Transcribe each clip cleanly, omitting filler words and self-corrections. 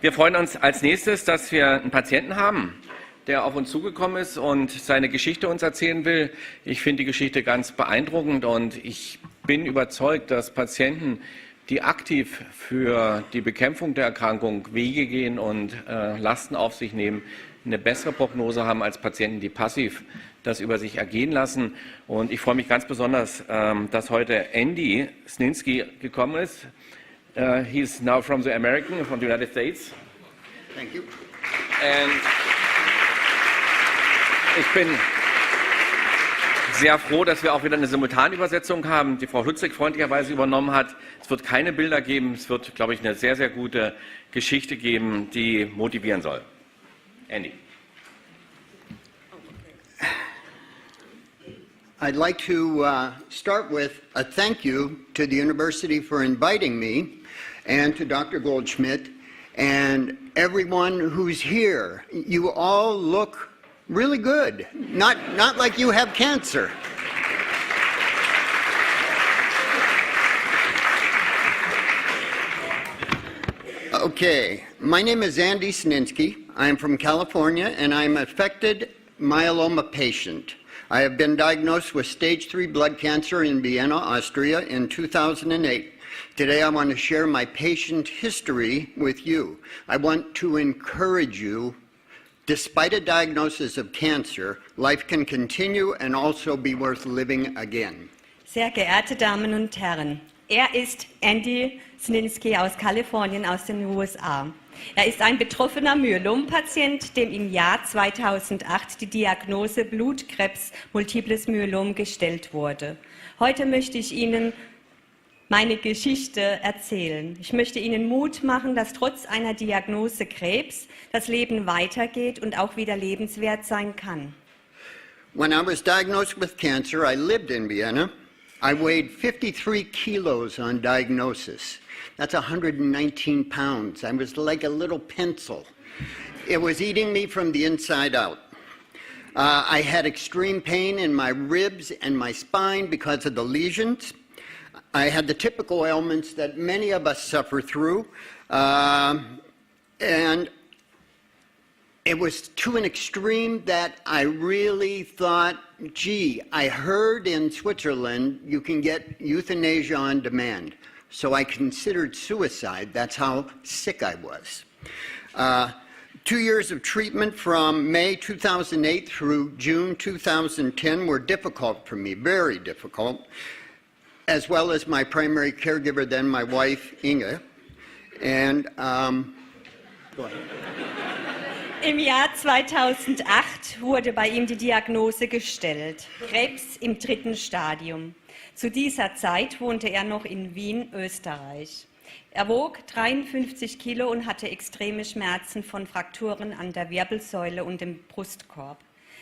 Wir freuen uns als nächstes, dass wir einen Patienten haben, der auf uns zugekommen ist und seine Geschichte uns erzählen will. Ich finde die Geschichte ganz beeindruckend und ich bin überzeugt, dass Patienten, die aktiv für die Bekämpfung der Erkrankung Wege gehen und Lasten auf sich nehmen, eine bessere Prognose haben als Patienten, die passiv das über sich ergehen lassen. Und ich freue mich ganz besonders, dass heute Andy Sninsky gekommen ist. He's now from the United States. Thank you. And ich bin sehr froh, dass wir auch wieder eine Simultanübersetzung haben, die Frau Hützig freundlicherweise übernommen hat. Es wird keine Bilder geben, es wird, glaube ich, eine sehr, sehr gute Geschichte geben, die motivieren soll. Andy. I'd like to start with a thank you to the university for inviting me and to Dr. Goldschmidt and everyone who's here. You all look really good, not like you have cancer. Okay, my name is Andy Sninsky. I'm from California and I'm an affected myeloma patient. I have been diagnosed with stage 3 blood cancer in Vienna, Austria in 2008. Today I want to share my patient history with you. I want to encourage you, despite a diagnosis of cancer, life can continue and also be worth living again. Sehr geehrte Damen und Herren, er ist Andy Sninsky aus Kalifornien, aus den USA. Er ist ein betroffener Myelom-Patient, dem im Jahr 2008 die Diagnose Blutkrebs, multiples Myelom, gestellt wurde. Heute möchte ich Ihnen meine Geschichte erzählen. Ich möchte Ihnen Mut machen, dass trotz einer Diagnose Krebs das Leben weitergeht und auch wieder lebenswert sein kann. When I was diagnosed with cancer, I lived in Vienna. I weighed 53 kilos on diagnosis. That's 119 pounds. I was like a little pencil. It was eating me from the inside out. I had extreme pain in my ribs and my spine because of the lesions. I had the typical ailments that many of us suffer through, and it was to an extreme that I really thought, gee, I heard in Switzerland you can get euthanasia on demand. So I considered suicide. That's how sick I was. 2 years of treatment from May 2008 through June 2010 were difficult for me, very difficult, as well as my primary caregiver, then my wife, Inge. And go ahead. Im Jahr 2008 wurde bei ihm die Diagnose gestellt, Krebs im 3. Stadium. Zu dieser Zeit wohnte er noch in Wien, Österreich. Er wog 53 Kilo und hatte extreme Schmerzen von Frakturen an der Wirbelsäule und dem Brustkorb.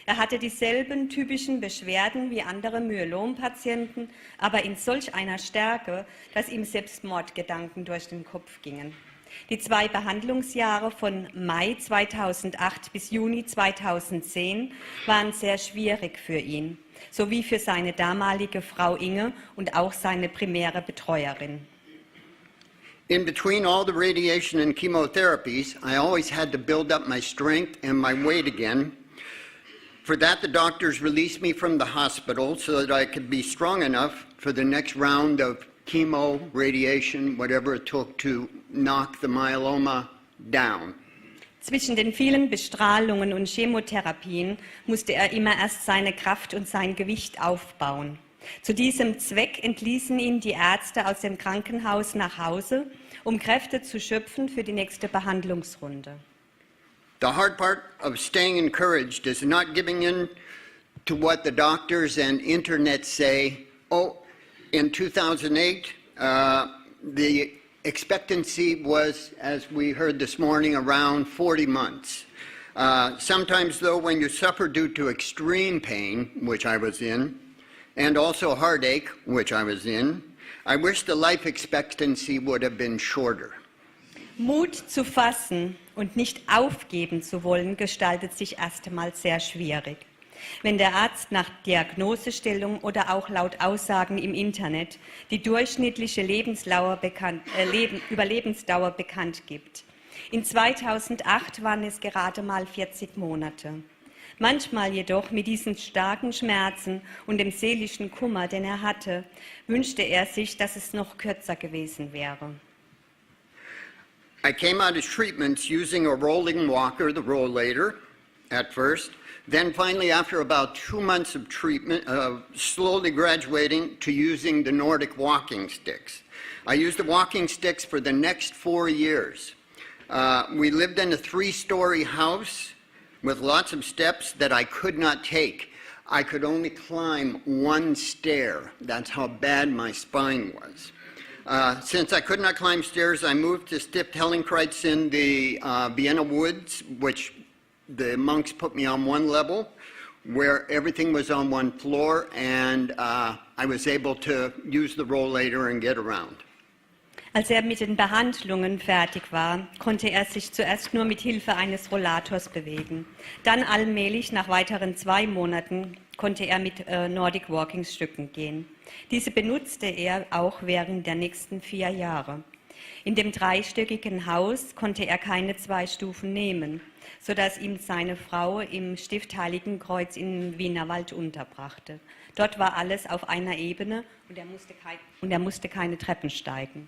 Er hatte dieselben typischen Beschwerden wie andere Myelom-Patienten, aber in solch einer Stärke, dass ihm Selbstmordgedanken durch den Kopf gingen. Die 2 Behandlungsjahre von Mai 2008 bis Juni 2010 waren sehr schwierig für ihn, sowie für seine damalige Frau Inge und auch seine primäre Betreuerin. In between all the radiation and chemotherapies, I always had to build up my strength and my weight again. For that, the doctors released me from the hospital so that I could be strong enough for the next round of chemo, radiation, whatever it took to knock the myeloma down. Zwischen den vielen Bestrahlungen und Chemotherapien musste er immer erst seine Kraft und sein Gewicht aufbauen. Zu diesem Zweck entließen ihn die Ärzte aus dem Krankenhaus nach Hause, um Kräfte zu schöpfen für die nächste Behandlungsrunde. The hard part of staying encouraged is not giving in to what the doctors and internet say. Oh, in 2008, the expectancy was, as we heard this morning, around 40 months. Sometimes, though, when you suffer due to extreme pain, which I was in, and also heartache, which I was in, I wish the life expectancy would have been shorter. Mut zu fassen und nicht aufgeben zu wollen, gestaltet sich erst einmal sehr schwierig. Wenn der Arzt nach Diagnosestellung oder auch laut Aussagen im Internet die durchschnittliche Überlebensdauer bekannt gibt, In 2008 waren es gerade mal 40 Monate. Manchmal jedoch mit diesen starken Schmerzen und dem seelischen Kummer, den er hatte, wünschte er sich, dass es noch kürzer gewesen wäre. I came out of treatments using a rolling walker, the rollator, at first. Then finally, after about 2 months of treatment, slowly graduating to using the Nordic walking sticks. I used the walking sticks for the next 4 years. We lived in a 3-story house with lots of steps that I could not take. I could only climb 1 stair. That's how bad my spine was. Since I could not climb stairs, I moved to Stift-Hellenkreuz in the Vienna woods, which the monks put me on 1 level, where everything was on 1 floor, and I was able to use the rollator and get around. Als er mit den Behandlungen fertig war, konnte er sich zuerst nur mit Hilfe eines Rollators bewegen. Dann allmählich, nach weiteren 2 Monaten, konnte er mit Nordic Walking Stücken gehen. Diese benutzte er auch während der nächsten 4 Jahre. In dem 3-stöckigen Haus konnte er keine 2 Stufen nehmen, sodass ihm seine Frau im Stift Heiligenkreuz im Wienerwald unterbrachte. Dort war alles auf einer Ebene und er musste keine Treppen steigen.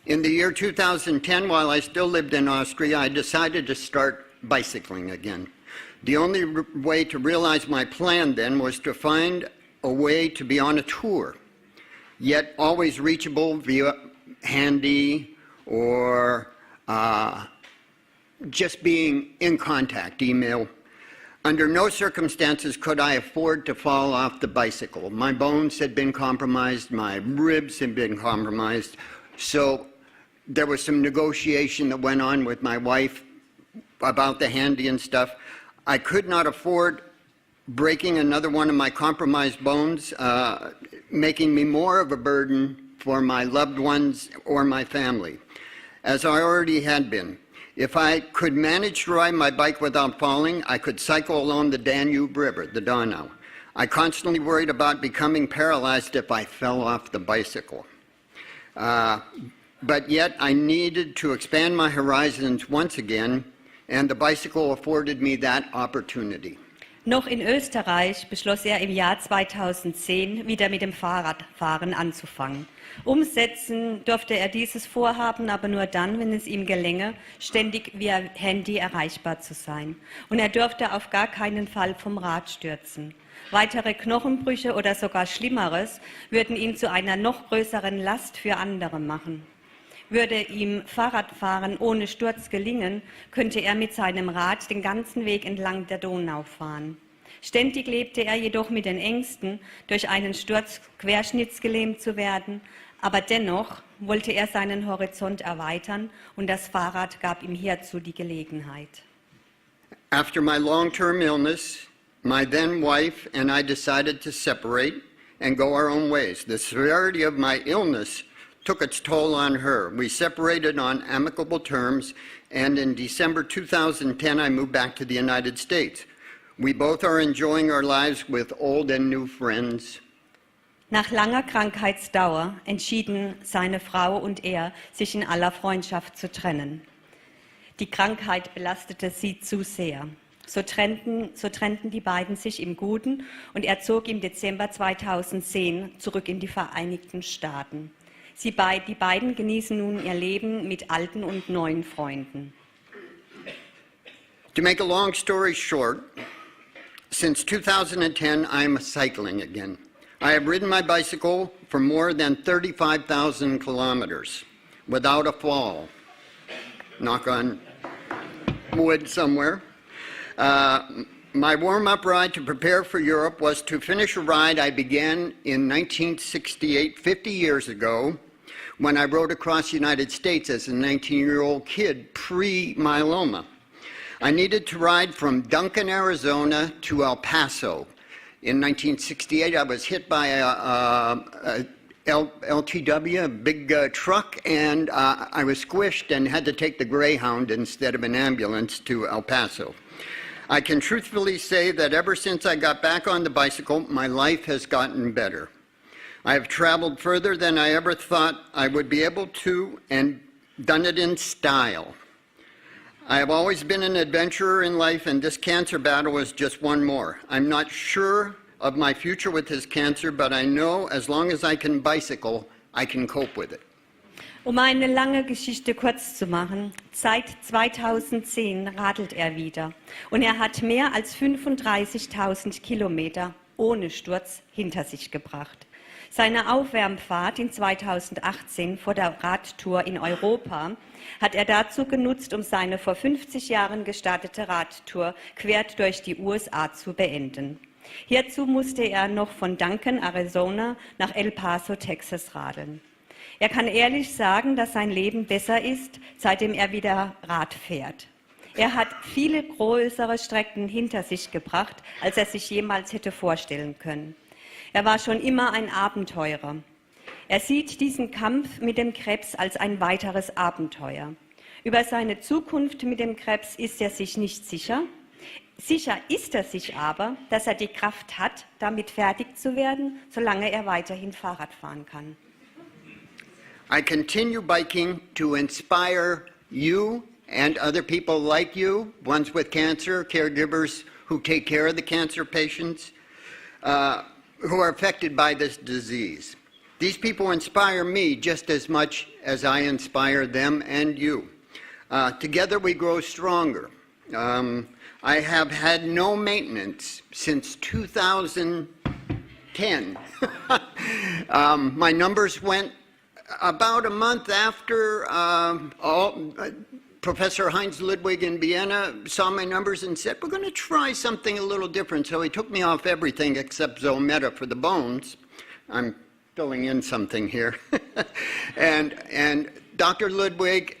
In the year 2010, while I still lived in Austria, I decided to start bicycling again. The only way to realize my plan then was to find a way to be on a tour, yet always reachable via handy or just being in contact, email. Under no circumstances could I afford to fall off the bicycle. My bones had been compromised, my ribs had been compromised, so there was some negotiation that went on with my wife about the handy and stuff. I could not afford breaking another one of my compromised bones, making me more of a burden for my loved ones or my family, as I already had been. If I could manage to ride my bike without falling, I could cycle along the Danube River, the Donau. I constantly worried about becoming paralyzed if I fell off the bicycle. But yet I needed to expand my horizons once again, and the bicycle afforded me that opportunity. Noch in Österreich beschloss er im Jahr 2010 wieder mit dem Fahrradfahren anzufangen. Umsetzen durfte er dieses Vorhaben aber nur dann, wenn es ihm gelänge, ständig via Handy erreichbar zu sein. Und er durfte auf gar keinen Fall vom Rad stürzen. Weitere Knochenbrüche oder sogar Schlimmeres würden ihn zu einer noch größeren Last für andere machen. Würde ihm Fahrradfahren ohne Sturz gelingen, könnte er mit seinem Rad den ganzen Weg entlang der Donau fahren. Ständig lebte er jedoch mit den Ängsten, durch einen Sturz querschnittsgelähmt zu werden, aber dennoch wollte er seinen Horizont erweitern und das Fahrrad gab ihm hierzu die Gelegenheit. After my long-term illness, my then wife and I decided to separate and go our own ways. The severity of my illness took its toll on her. We separated on amicable terms, and in December 2010, I moved back to the United States. We both are enjoying our lives with old and new friends. Nach langer Krankheitsdauer entschieden seine Frau und er, sich in aller Freundschaft zu trennen. Die Krankheit belastete sie zu sehr. So trennten die beiden sich im Guten und er zog im Dezember 2010 zurück in die Vereinigten Staaten. Die beiden genießen nun ihr Leben mit alten und neuen Freunden. To make a long story short, since 2010, I'm cycling again. I have ridden my bicycle for more than 35,000 kilometers without a fall. Knock on wood somewhere. My warm-up ride to prepare for Europe was to finish a ride I began in 1968, 50 years ago, when I rode across the United States as a 19-year-old kid, pre-myeloma. I needed to ride from Duncan, Arizona to El Paso. In 1968, I was hit by a LTW, a big truck, and I was squished and had to take the Greyhound instead of an ambulance to El Paso. I can truthfully say that ever since I got back on the bicycle, my life has gotten better. I have traveled further than I ever thought I would be able to, and done it in style. I have always been an adventurer in life, and this cancer battle is just one more. I'm not sure of my future with this cancer, but I know as long as I can bicycle, I can cope with it. Um eine lange Geschichte kurz zu machen, seit 2010 radelt er wieder und er hat mehr als 35.000 Kilometer ohne Sturz hinter sich gebracht. Seine Aufwärmfahrt in 2018 vor der Radtour in Europa hat er dazu genutzt, um seine vor 50 Jahren gestartete Radtour quer durch die USA zu beenden. Hierzu musste er noch von Duncan, Arizona nach El Paso, Texas radeln. Er kann ehrlich sagen, dass sein Leben besser ist, seitdem er wieder Rad fährt. Er hat viele größere Strecken hinter sich gebracht, als er sich jemals hätte vorstellen können. Er war schon immer ein Abenteurer. Er sieht diesen Kampf mit dem Krebs als ein weiteres Abenteuer. Über seine Zukunft mit dem Krebs ist er sich nicht sicher. Sicher ist er sich aber, dass er die Kraft hat, damit fertig zu werden, solange er weiterhin Fahrrad fahren kann. I continue biking to inspire you and other people like you, ones with cancer, caregivers who take care of the cancer patients, who are affected by this disease. These people inspire me just as much as I inspire them and you. Together we grow stronger. I have had no maintenance since 2010. My numbers went about a month after Professor Heinz Ludwig in Vienna saw my numbers and said, we're going to try something a little different. So he took me off everything except Zometa for the bones. I'm filling in something here. and Dr. Ludwig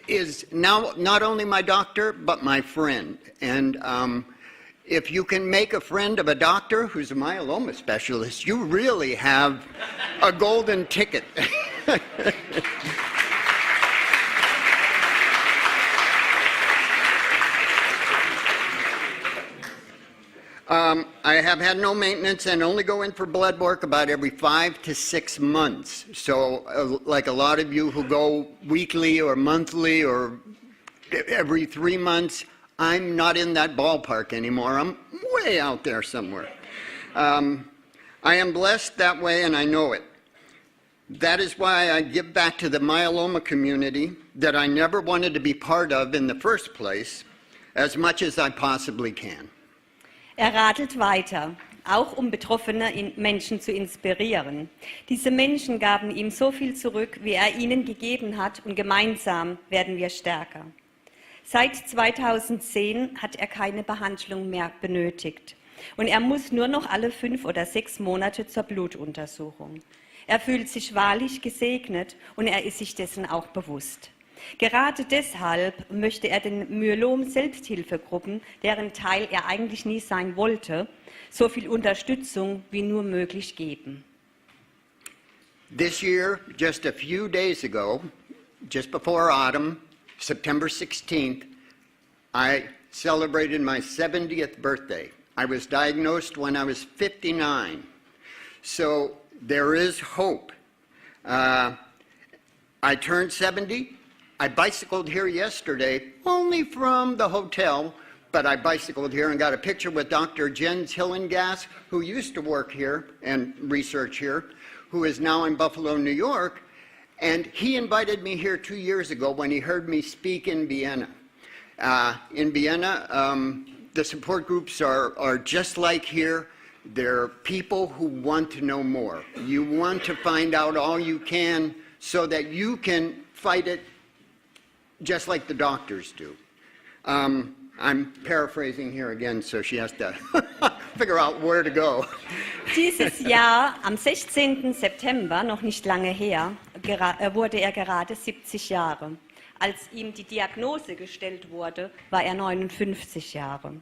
is now not only my doctor, but my friend. And if you can make a friend of a doctor who's a myeloma specialist, you really have a golden ticket. I have had no maintenance and only go in for blood work about every 5 to 6 months. So like a lot of you who go weekly or monthly or every 3 months, I'm not in that ballpark anymore. I'm way out there somewhere. I am blessed that way and I know it. That is why I give back to the myeloma community that I never wanted to be part of in the first place, as much as I possibly can. Radelt weiter, auch um betroffene Menschen zu inspirieren. Diese Menschen gaben ihm so viel zurück, wie er ihnen gegeben hat, und gemeinsam werden wir stärker. Seit 2010 hat er keine Behandlung mehr benötigt und er muss nur noch alle 5 oder 6 Monate zur Blutuntersuchung. Er fühlt sich wahrlich gesegnet und er ist sich dessen auch bewusst. Gerade deshalb möchte er den Myelom-Selbsthilfegruppen, deren Teil er eigentlich nie sein wollte, so viel Unterstützung wie nur möglich geben. This year, just a few days ago, just before autumn, September 16th, I celebrated my 70th birthday. I was diagnosed when I was 59. So there is hope. I turned 70. I bicycled here yesterday, only from the hotel, but I bicycled here and got a picture with Dr. Jens Hillengass, who used to work here and research here, who is now in Buffalo, New York, and he invited me here 2 years ago when he heard me speak in Vienna. In Vienna, the support groups are just like here. They're people who want to know more. You want to find out all you can so that you can fight it just like the doctors do. I'm paraphrasing here again, so she has to figure out where to go. Dieses Jahr, am 16. September, noch nicht lange her, wurde er gerade 70 Jahre. Als ihm die Diagnose gestellt wurde, war er 59 Jahre.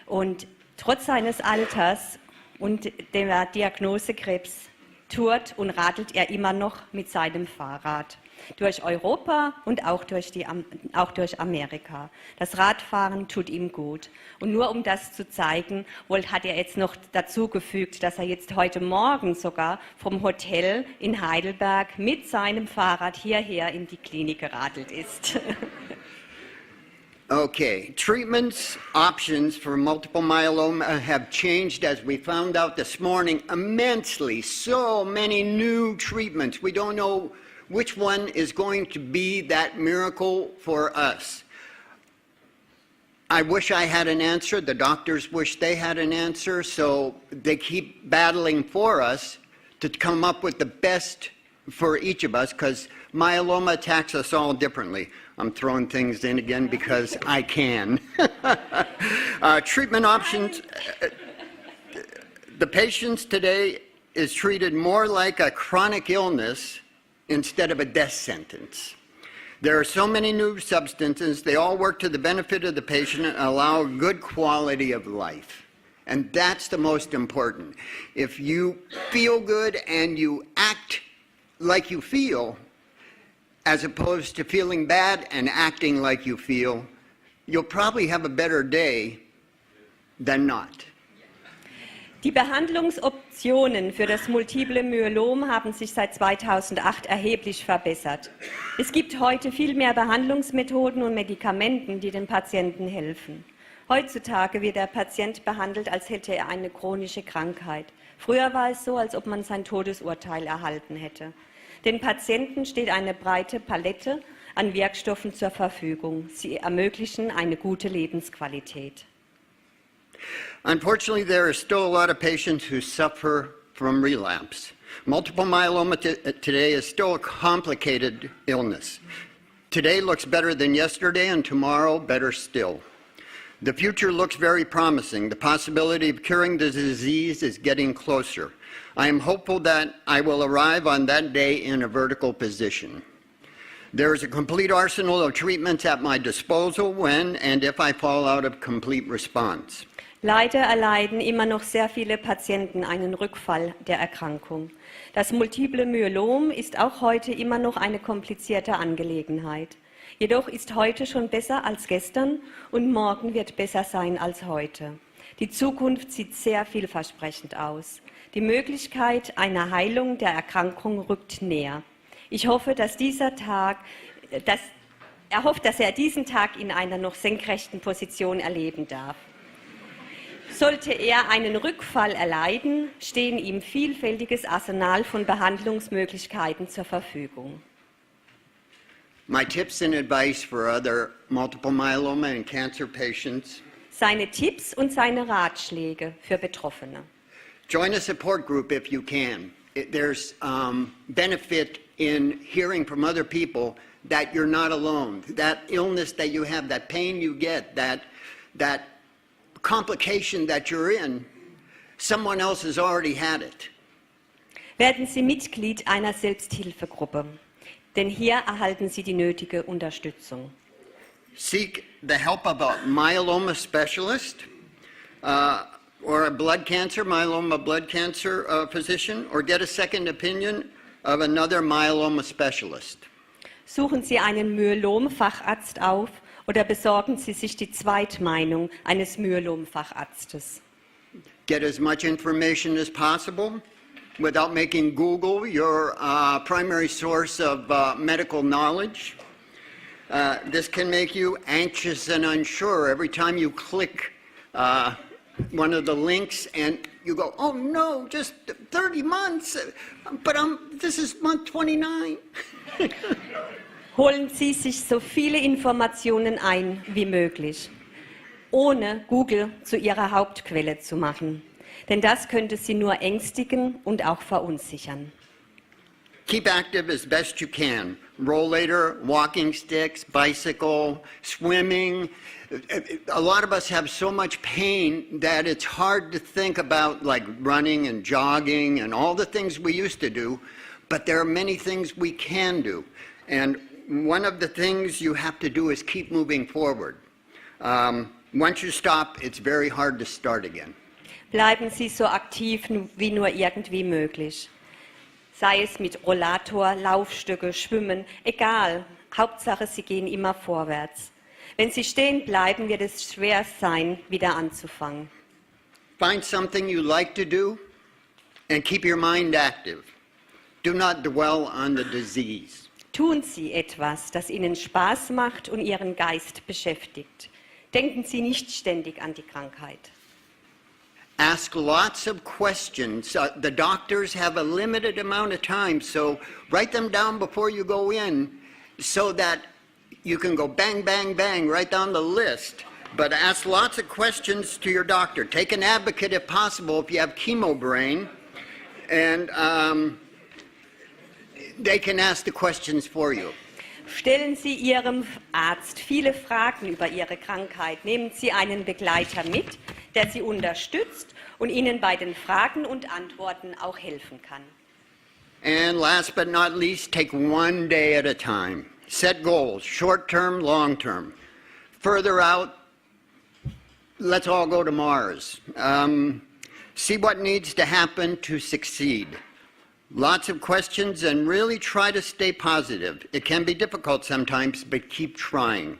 Und trotz seines Alters und der Diagnose Krebs tourt und radelt er immer noch mit seinem Fahrrad. durch Europa und auch durch Amerika. Das Radfahren tut ihm gut. Und nur um das zu zeigen, hat er jetzt noch dazu gefügt, dass er jetzt heute Morgen sogar vom Hotel in Heidelberg mit seinem Fahrrad hierher in die Klinik geradelt ist. Okay, treatments, options for multiple myeloma have changed, as we found out this morning, immensely. So many new treatments. We don't know which one is going to be that miracle for us. I wish I had an answer. The doctors wish they had an answer, so they keep battling for us to come up with the best for each of us, because myeloma attacks us all differently. I'm throwing things in again because I can. Treatment options. The patients today is treated more like a chronic illness instead of a death sentence. There are so many new substances. They all work to the benefit of the patient and allow a good quality of life. And that's the most important. If you feel good and you act like you feel, as opposed to feeling bad and acting like you feel, you'll probably have a better day than not. Die Behandlungsoptionen für das multiple Myelom haben sich seit 2008 erheblich verbessert. Es gibt heute viel mehr Behandlungsmethoden und Medikamenten, die den Patienten helfen. Heutzutage wird der Patient behandelt, als hätte er eine chronische Krankheit. Früher war es so, als ob man sein Todesurteil erhalten hätte. Den Patienten steht eine breite Palette an Wirkstoffen zur Verfügung. Sie ermöglichen eine gute Lebensqualität. Unfortunately, there are still a lot of patients who suffer from relapse. Multiple myeloma today is still a complicated illness. Today looks better than yesterday, and tomorrow better still. The future looks very promising. The possibility of curing the disease is getting closer. I am hopeful that I will arrive on that day in a vertical position. There is a complete arsenal of treatments at my disposal when and if I fall out of complete response. Leider erleiden immer noch sehr viele Patienten einen Rückfall der Erkrankung. Das multiple Myelom ist auch heute immer noch eine komplizierte Angelegenheit. Jedoch ist heute schon besser als gestern und morgen wird besser sein als heute. Die Zukunft sieht sehr vielversprechend aus. Die Möglichkeit einer Heilung der Erkrankung rückt näher. Ich hoffe, dass er hofft, dass er diesen Tag in einer noch senkrechten Position erleben darf. Sollte er einen Rückfall erleiden, stehen ihm vielfältiges Arsenal von Behandlungsmöglichkeiten zur Verfügung. My tips and advice for other multiple myeloma and cancer patients. Seine Tipps und seine Ratschläge für Betroffene. Join a support group if you can. There's benefit in hearing from other people that you're not alone. That illness that you have, that pain you get, that complication that you're in, someone else has already had it. Werden Sie Mitglied einer Selbsthilfegruppe, denn hier erhalten Sie die nötige Unterstützung. Seek the help of a myeloma specialist or a myeloma blood cancer physician, or get a second opinion of another myeloma specialist. Suchen Sie einen Myelom-Facharzt auf oder besorgen Sie sich die Zweitmeinung eines Myelom-Facharztes. Get as much information as possible without making Google your primary source of medical knowledge. This can make you anxious and unsure every time you click one of the links and you go, oh no, just 30 months, but this is month 29. Holen Sie sich so viele Informationen ein wie möglich, ohne Google zu Ihrer Hauptquelle zu machen. Denn das könnte Sie nur ängstigen und auch verunsichern. Keep active as best you can. Rollator, walking sticks, bicycle, swimming. A lot of us have so much pain that it's hard to think about like running and jogging and all the things we used to do, but there are many things we can do. And one of the things you have to do is keep moving forward. Once you stop, it's very hard to start again. Bleiben Sie so aktiv wie nur irgendwie möglich. Sei es mit Rollator, Laufstöcke, Schwimmen, egal. Hauptsache, Sie gehen immer vorwärts. Wenn Sie stehen bleiben, wird es schwer sein, wieder anzufangen. Find something you like to do and keep your mind active. Do not dwell on the disease. Tun Sie etwas, das Ihnen Spaß macht und Ihren Geist beschäftigt. Denken Sie nicht ständig an die Krankheit. Ask lots of questions. The doctors have a limited amount of time, so write them down before you go in so that you can go bang, bang, bang, write down the list. But ask lots of questions to your doctor. Take an advocate if possible if you have chemo brain, and they can ask the questions for you. Stellen Sie Ihrem Arzt viele Fragen über Ihre Krankheit. Nehmen Sie einen Begleiter mit, der Sie unterstützt und Ihnen bei den Fragen und Antworten auch helfen kann. And last but not least, take one day at a time. Set goals, short term, long term. Further out, let's all go to Mars. See what needs to happen to succeed. Lots of questions and really try to stay positive. It can be difficult sometimes, but keep trying.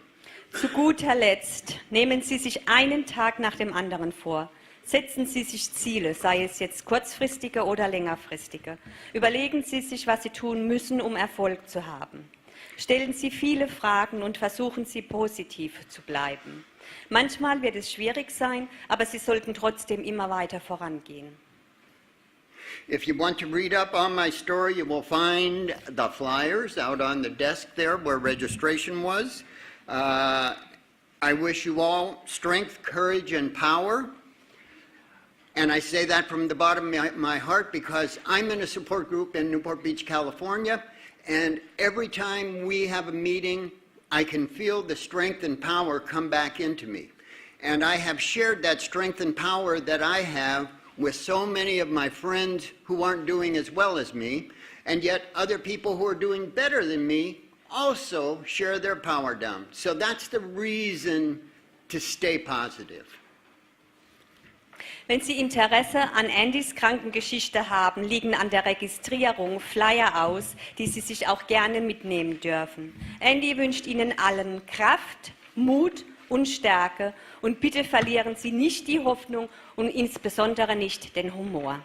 Zu guter Letzt nehmen Sie sich einen Tag nach dem anderen vor. Setzen Sie sich Ziele, sei es jetzt kurzfristige oder längerfristige. Überlegen Sie sich, was Sie tun müssen, um Erfolg zu haben. Stellen Sie viele Fragen und versuchen Sie positiv zu bleiben. Manchmal wird es schwierig sein, aber Sie sollten trotzdem immer weiter vorangehen. If you want to read up on my story, you will find the flyers out on the desk there where registration was. I wish you all strength, courage, and power. And I say that from the bottom of my heart because I'm in a support group in Newport Beach, California, and every time we have a meeting, I can feel the strength and power come back into me. And I have shared that strength and power that I have with so many of my friends who aren't doing as well as me, and yet other people who are doing better than me also share their power down. So that's the reason to stay positive. Wenn Sie Interesse an Andys Krankengeschichte haben, liegen an der Registrierung Flyer aus, die Sie sich auch gerne mitnehmen dürfen. Andy wünscht Ihnen allen Kraft, Mut und Stärke und bitte verlieren Sie nicht die Hoffnung und insbesondere nicht den Humor.